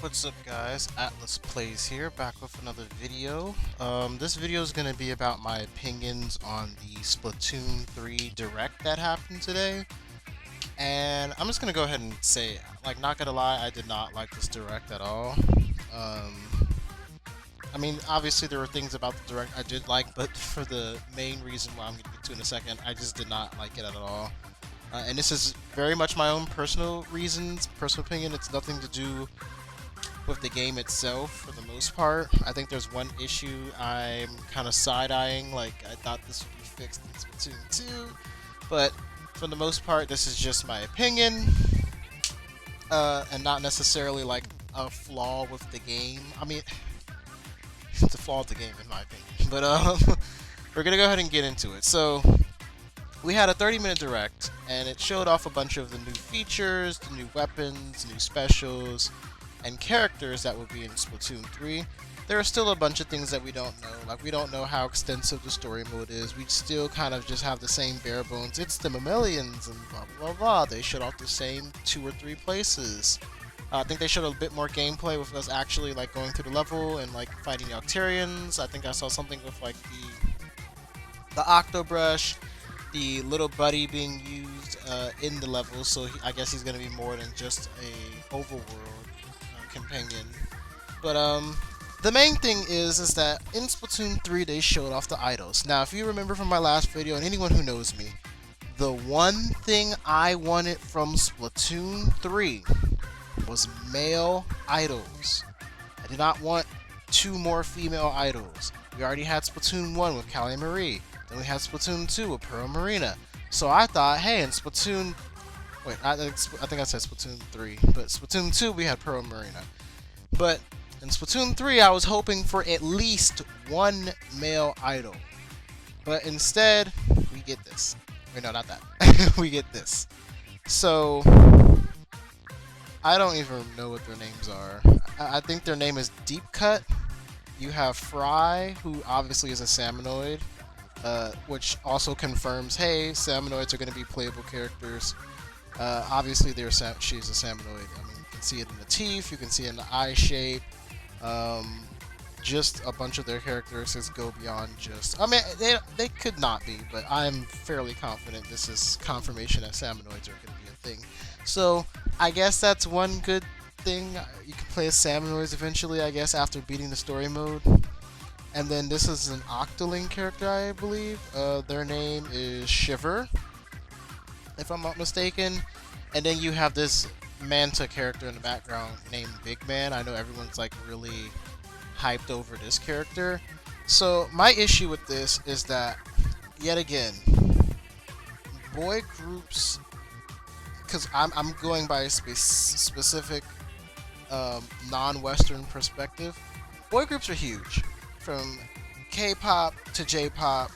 What's up guys, Atlas Plays here, back with another video. This video is going to be about my opinions on the Splatoon 3 Direct that happened today. And I'm just going to go ahead and say, like, not gonna lie, I did not like this Direct at all. I mean, obviously there were things about the Direct I did like, but for the main reason why I'm going to get to in a second, I just did not like it at all. And this is very much my own personal reasons, personal opinion. It's nothing to do with the game itself for the most part. I think there's one issue I'm kind of side-eyeing, like I thought this would be fixed in Splatoon 2, but for the most part this is just my opinion, and not necessarily like a flaw with the game. I mean, it's a flaw with the game in my opinion, but we're gonna go ahead and get into it. So we had a 30-minute direct, and it showed off a bunch of the new features, the new weapons, new specials, and characters that will be in Splatoon 3. There are still a bunch of things that we don't know. Like, we don't know how extensive the story mode is. We still kind of just have the same bare bones. It's the mammalians and blah blah blah. They showed off the same 2 or 3 places. I think they showed a bit more gameplay with us actually like going through the level and like fighting Octarians. I think I saw something with like the Octobrush, the little buddy being used in the level. So I guess he's gonna be more than just a overworld companion. But the main thing is that in Splatoon 3 they showed off the idols. Now if you remember from my last video, and anyone who knows me, the one thing I wanted from Splatoon 3 was male idols. I did not want 2 more female idols. We already had Splatoon 1 with Callie Marie, then we had Splatoon 2 with Pearl Marina. So I thought, hey, in Splatoon wait, I think I said Splatoon 3, but Splatoon 2 we had Pearl Marina. But in Splatoon 3 I was hoping for at least 1 male idol. But instead, we get this. Wait, no, not that. We get this. So, I don't even know what their names are. I think their name is Deep Cut. You have Fry, who obviously is a Salmonoid, which also confirms, hey, Salmonoids are going to be playable characters. Obviously, she's a Salmonoid. I mean, you can see it in the teeth, you can see it in the eye shape. Just a bunch of their characteristics go beyond just... I mean, they could not be, but I'm fairly confident this is confirmation that Salmonoids are going to be a thing. So, I guess that's one good thing. You can play as Salmonoids eventually, I guess, after beating the story mode. And then this is an Octoling character, I believe. Their name is Shiver, if I'm not mistaken. And then you have this Manta character in the background named Big Man. I know everyone's like really hyped over this character. So my issue with this is that, yet again, boy groups, because I'm going by a specific non-Western perspective, boy groups are huge. From K-pop to J-pop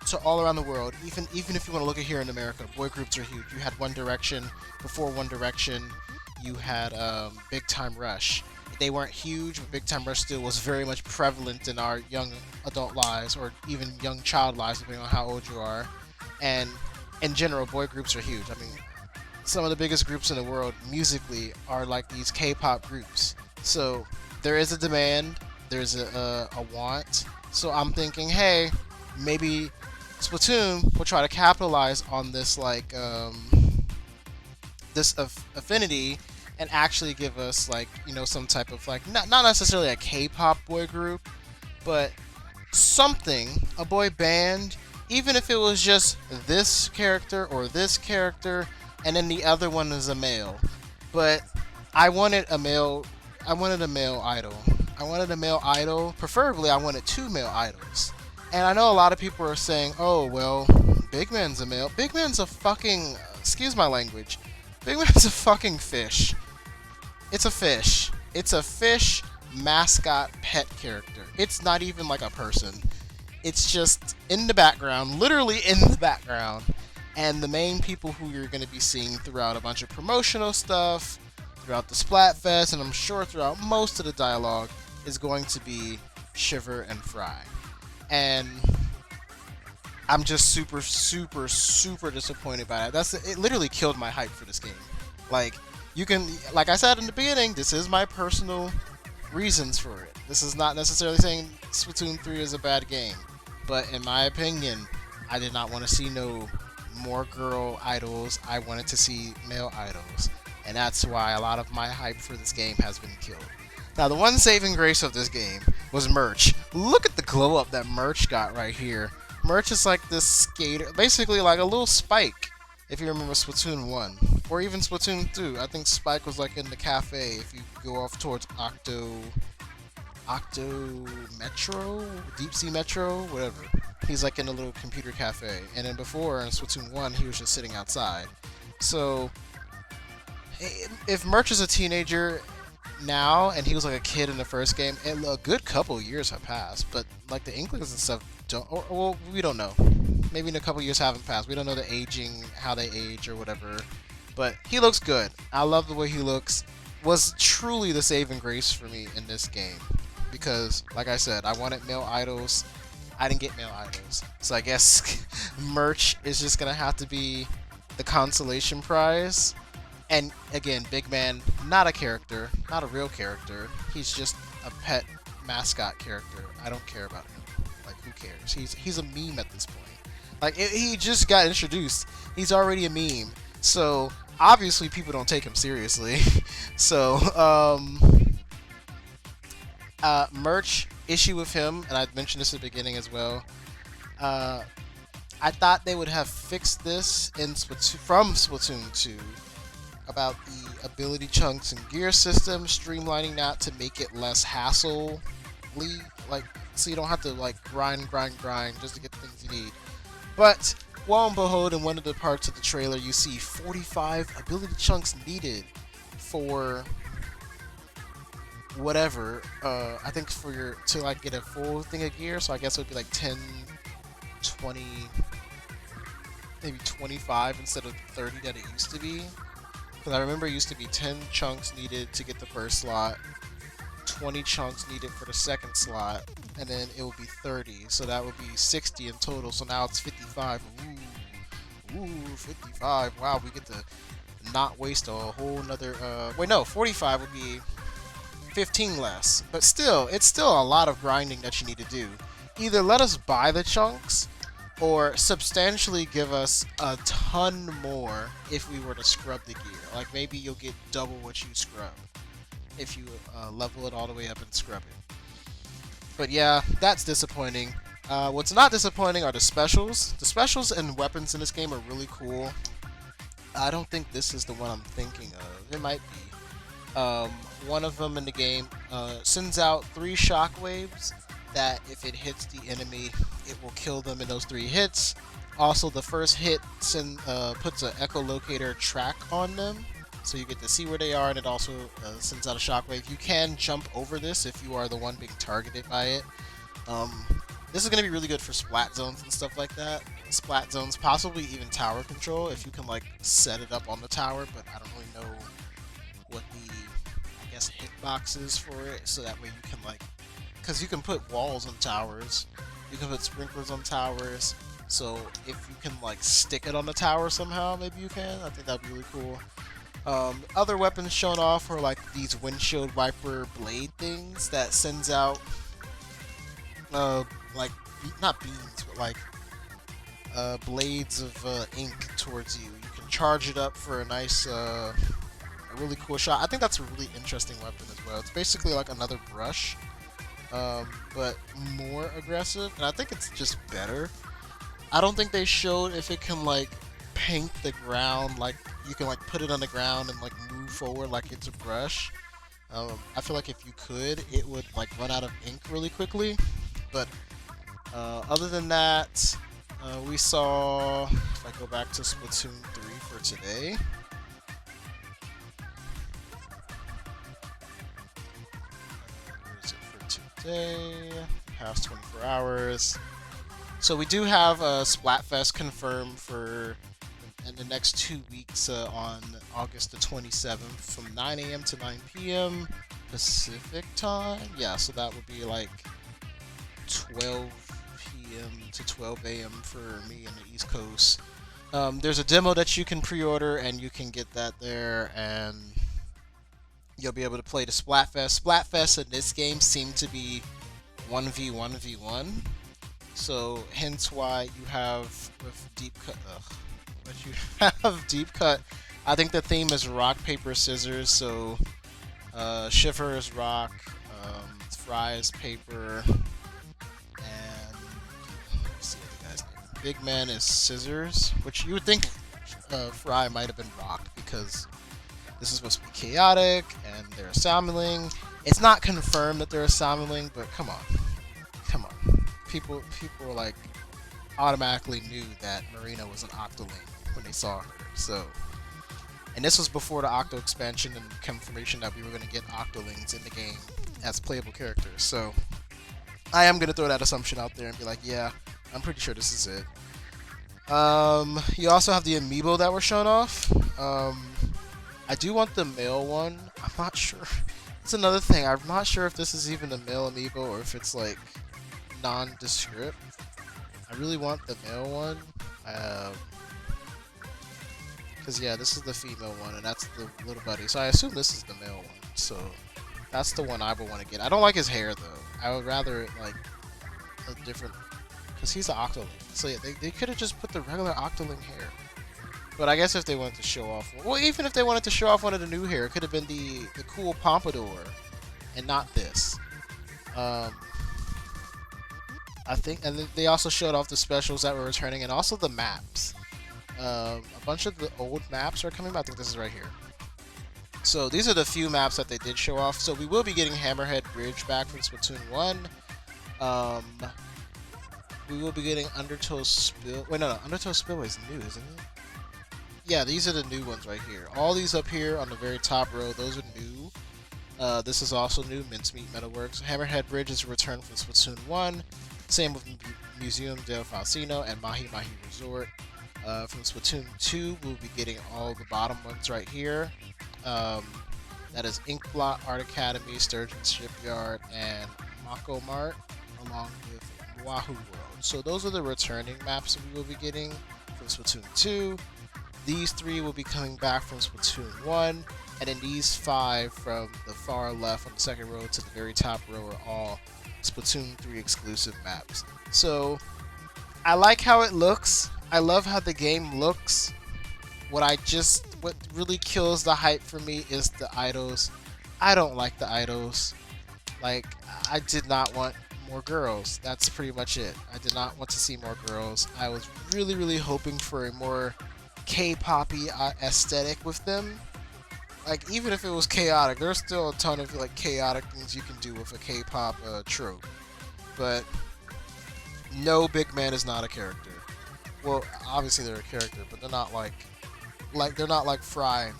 to all around the world, even if you want to look at here in America, boy groups are huge. You had One Direction. Before One Direction, you had Big Time Rush. They weren't huge, but Big Time Rush still was very much prevalent in our young adult lives, or even young child lives, depending on how old you are. And in general, boy groups are huge. I mean, some of the biggest groups in the world musically are like these K-pop groups. So there is a demand, there's a want. So I'm thinking, hey, maybe Splatoon will try to capitalize on this, like, this affinity, and actually give us, like, you know, some type of, like, not necessarily a K-pop boy group, but something, a boy band, even if it was just this character or this character, and then the other one is a male. But I wanted a male idol. I wanted a male idol. Preferably, I wanted 2 male idols. And I know a lot of people are saying, oh, well, Big Man's a male. Big Man's a fucking... excuse my language. Big Man's a fucking fish. It's a fish. It's a fish mascot pet character. It's not even like a person. It's just in the background, literally in the background. And the main people who you're going to be seeing throughout a bunch of promotional stuff, throughout the Splatfest, and I'm sure throughout most of the dialogue, is going to be Shiver and Fry. And I'm just super disappointed by it. It literally killed my hype for this game. Like, You can, like I said in the beginning, this is my personal reasons for it. This is not necessarily saying Splatoon 3 is a bad game, but in my opinion, I did not want to see no more girl idols. I wanted to see male idols, and that's why a lot of my hype for this game has been killed. Now, the one saving grace of this game was merch. Look at the glow up that merch got right here. Merch is like this skater, basically like a little Spike, if you remember Splatoon 1. Or even Splatoon 2. I think Spike was like in the cafe if you go off towards Octo Metro? Deep Sea Metro? Whatever. He's like in a little computer cafe. And then before, in Splatoon 1, he was just sitting outside. So, if Merch is a teenager now, and he was like a kid in the first game, and a good couple years have passed, but like the Inklings and stuff don't, or well, we don't know. Maybe in a couple years haven't passed. We don't know the aging, how they age or whatever. But he looks good. I love the way he looks. Was truly the saving grace for me in this game. Because, like I said, I wanted male idols. I didn't get male idols. So I guess merch is just going to have to be the consolation prize. And again, Big Man, not a character, not a real character. He's just a pet mascot character. I don't care about him. Like, who cares? He's a meme at this point. Like, he just got introduced. He's already a meme. So, obviously, people don't take him seriously. So, merch issue with him, and I mentioned this at the beginning as well. I thought they would have fixed this in from Splatoon 2 about the ability chunks and gear system, streamlining that to make it less hassle, like, so you don't have to like grind just to get the things you need. But lo and behold, in one of the parts of the trailer, you see 45 ability chunks needed for whatever. I think for to like get a full thing of gear, so I guess it would be like 10, 20, maybe 25 instead of 30 that it used to be. Because I remember it used to be 10 chunks needed to get the first slot, 20 chunks needed for the second slot, and then it would be 30. So that would be 60 in total. So now it's 55. Ooh, 55. Wow, we get to not waste a whole nother. Wait, no, 45 would be 15 less. But still, it's still a lot of grinding that you need to do. Either let us buy the chunks, or substantially give us a ton more if we were to scrub the gear. Like maybe you'll get double what you scrub if you level it all the way up and scrub it. But yeah, that's disappointing. What's not disappointing are the specials. The specials and weapons in this game are really cool. I don't think this is the one I'm thinking of. It might be. One of them in the game sends out 3 shockwaves that if it hits the enemy, it will kill them in those 3 hits. Also, the first hit puts an echolocator track on them, so you get to see where they are, and it also sends out a shockwave. You can jump over this if you are the one being targeted by it. This is going to be really good for splat zones and stuff like that. Splat zones, possibly even tower control, if you can like set it up on the tower, but I don't really know what the, I guess, hitbox is for it, so that way you can like, because you can put walls on towers, you can put sprinklers on towers, so if you can like stick it on the tower somehow, maybe you can. I think that'd be really cool. Other weapons shown off are like these windshield wiper blade things that sends out like not beams, but like blades of ink towards you. You can charge it up for a nice a really cool shot. I think that's a really interesting weapon as well. It's basically like another brush, but more aggressive, and I think it's just better. I don't think they showed if it can like paint the ground, like you can like put it on the ground and like move forward like it's a brush. I feel like if you could, it would like run out of ink really quickly. But other than that, we saw, if I go back to Splatoon 3 for today, where is it for today? Past 24 hours. So we do have Splatfest confirmed for in the next 2 weeks on August the 27th from 9 a.m. to 9 p.m. Pacific time. Yeah, so that would be like 12 p.m. to 12 a.m. for me in the East Coast. There's a demo that you can pre-order, and you can get that there, and you'll be able to play the Splatfest. Splatfest in this game seem to be 1v1v1, so hence why you have with deep cut. But you have deep cut. I think the theme is rock paper scissors. So Shiver is rock, Fry is paper, and let's see what the guy's name. Big Man is scissors, which you would think Fry might have been rock because this is supposed to be chaotic and they're assembling. It's not confirmed that they're assembling, but come on, come on. People like automatically knew that Marina was an Octoling when they saw her. So, and this was before the Octo expansion and confirmation that we were going to get Octolings in the game as playable characters. So, I am going to throw that assumption out there and be like, yeah, I'm pretty sure this is it. You also have the amiibo that were shown off. I do want the male one. I'm not sure. It's another thing. I'm not sure if this is even a male amiibo or if it's like nondescript. I really want the male one. Because yeah, this is the female one and that's the little buddy. So I assume this is the male one. So that's the one I would want to get. I don't like his hair though. I would rather like a different, because he's an Octoling. So yeah, they could have just put the regular Octoling hair. But I guess if they wanted to show off, well, even if they wanted to show off one of the new hair, it could have been the cool pompadour, and not this. I think, and they also showed off the specials that were returning, and also the maps. A bunch of the old maps are coming back. I think this is right here. So these are the few maps that they did show off. So we will be getting Hammerhead Bridge back from Splatoon 1. We will be getting Undertow Spill. Wait, no, Undertow Spillway is new, isn't it? Yeah, these are the new ones right here. All these up here on the very top row, those are new. This is also new, Mincemeat Metalworks. Hammerhead Bridge is a return from Splatoon 1. Same with Museum del Falsino and Mahi Mahi Resort. From Splatoon 2, we'll be getting all the bottom ones right here. That is Inkblot, Art Academy, Sturgeon Shipyard, and Mako Mart, along with Wahoo World. So those are the returning maps that we will be getting from Splatoon 2. These 3 will be coming back from Splatoon 1, and then these 5 from the far left on the second row to the very top row are all Splatoon 3 exclusive maps. So I like how it looks. I love how the game looks. What really kills the hype for me is the idols. I don't like the idols. Like, I did not want more girls. That's pretty much it. I did not want to see more girls. I was really, really hoping for a more K-poppy aesthetic with them. Like, even if it was chaotic, there's still a ton of like chaotic things you can do with a K-pop trope. But no, Big Man is not a character. Well, obviously they're a character, but they're not like they're not like Fry,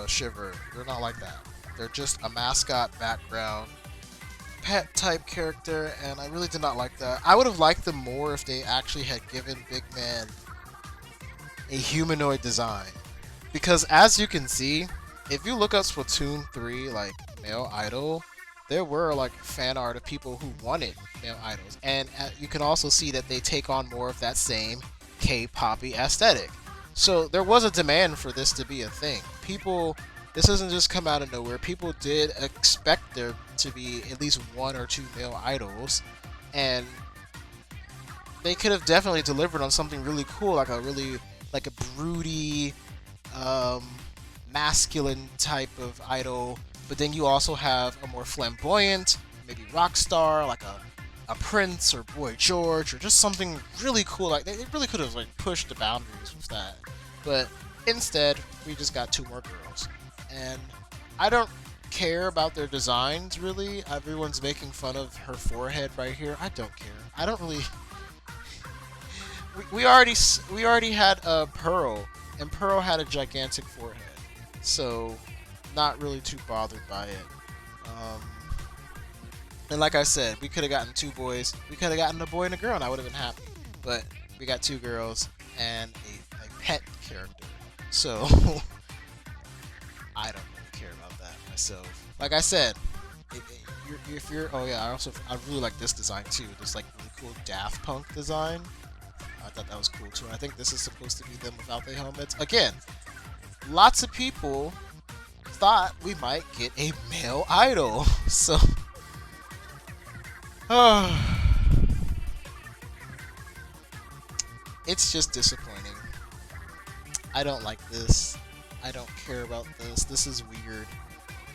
Shiver. They're not like that. They're just a mascot background pet type character, and I really did not like that. I would have liked them more if they actually had given Big Man a humanoid design, because as you can see, if you look up Splatoon 3 like male idol, there were like fan art of people who wanted male idols, and you can also see that they take on more of that same K-poppy aesthetic. So there was a demand for this to be a thing. This doesn't just come out of nowhere. People did expect there to be at least 1 or 2 male idols, and they could have definitely delivered on something really cool, like a broody, masculine type of idol. But then you also have a more flamboyant, maybe rock star, like a Prince or Boy George, or just something really cool. Like they really could have like pushed the boundaries with that. But instead, we just got 2 more girls, and I don't care about their designs really. Everyone's making fun of her forehead right here. I don't care. I don't really. We already had Pearl, and Pearl had a gigantic forehead, so not really too bothered by it. And like I said, we could have gotten 2 boys. We could have gotten a boy and a girl, and I would have been happy. But we got 2 girls and a pet character, so I don't really care about that myself. Like I said, oh yeah, I really like this design too. This like really cool Daft Punk design. I thought that was cool too. I think this is supposed to be them without their helmets. Again, lots of people thought we might get a male idol. So, it's just disappointing. I don't like this. I don't care about this. This is weird.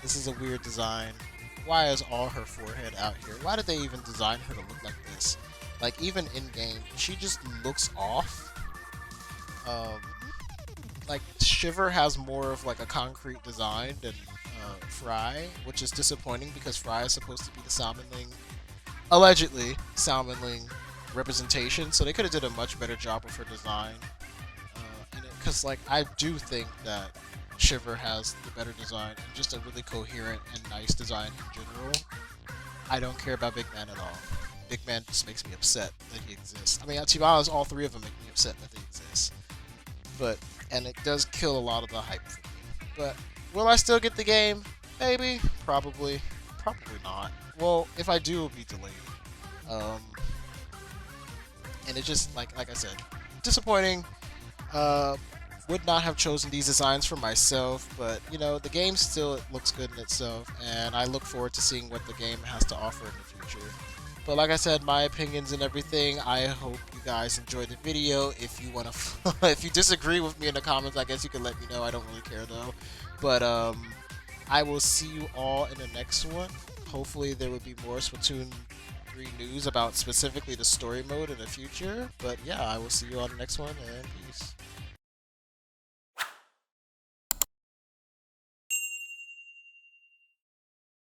This is a weird design. Why is all her forehead out here? Why did they even design her to look like this? Like, even in game, she just looks off. Like, Shiver has more of like a concrete design than Fry, which is disappointing because Fry is supposed to be the Salmonling, allegedly Salmonling representation. So they could have did a much better job with her design. Because like I do think that Shiver has the better design and just a really coherent and nice design in general. I don't care about Big Man at all. Big Man just makes me upset that he exists. I mean, to be honest, all three of them make me upset that they exist. And it does kill a lot of the hype for me. But will I still get the game? Maybe. Probably. Probably not. Well, if I do, it'll be delayed. And it just, like I said, disappointing. Would not have chosen these designs for myself, but you know, the game still looks good in itself, and I look forward to seeing what the game has to offer in the future. But like I said, my opinions and everything, I hope you guys enjoyed the video. If you want to, if you disagree with me in the comments, I guess you can let me know. I don't really care though. But I will see you all in the next one. Hopefully there will be more Splatoon 3 news about specifically the story mode in the future. But yeah, I will see you on the next one, and peace.